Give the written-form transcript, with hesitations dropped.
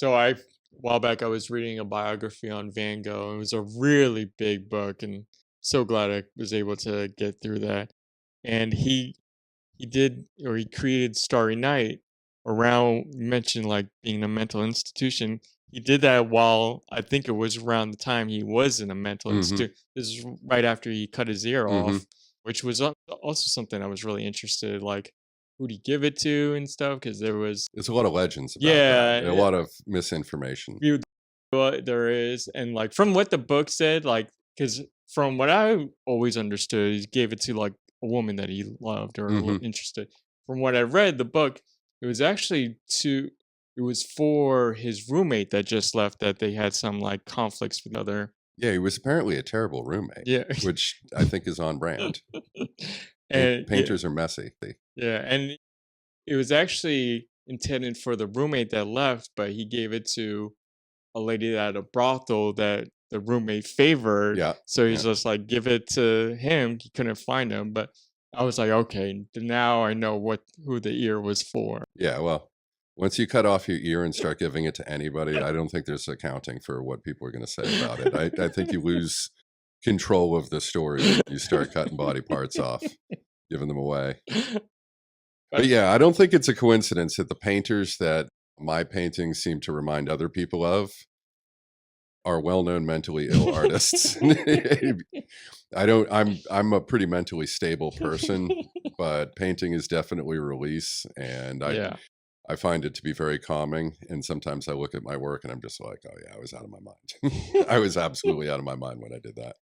So a while back I was reading a biography on Van Gogh. It was a really big book, and so glad I was able to get through that. And he did, or he created Starry Night around, you mentioned like being in a mental institution. He did that while, I think it was around the time he was in a mental Hmm. institute. This is right after he cut his ear Hmm. off, which was also something I was really interested, like who'd he give it to and stuff, because there was, There's a lot of legends about that, and a yeah, lot of misinformation. you what there is, and like from what the book said, like because from what I always understood, he gave it to like a woman that he loved or Hmm. interested. From what I read the book, it was actually to it was for his roommate that just left, that they had some like conflicts with other. Yeah, he was apparently a terrible roommate, Yeah. which I think is on brand. And yeah, Painters are messy. yeah, and it was actually intended for the roommate that left, but he gave it to a lady at a brothel that the roommate favored. Yeah, So he's yeah, just like, give it to him. He couldn't find him. But I was like, okay, now I know who the ear was for. yeah. Well, once you cut off your ear and start giving it to anybody, I don't think there's accounting for what people are going to say about it. I think you lose control of the story when you start cutting body parts off, giving them away. But But yeah, I don't think it's a coincidence that the painters that my paintings seem to remind other people of are well-known mentally ill artists. I don't I'm a pretty mentally stable person, but painting is definitely a release, and yeah. I find it to be very calming, and sometimes I look at my work and I'm just like, "Oh yeah, I was out of my mind." I was absolutely out of my mind when I did that.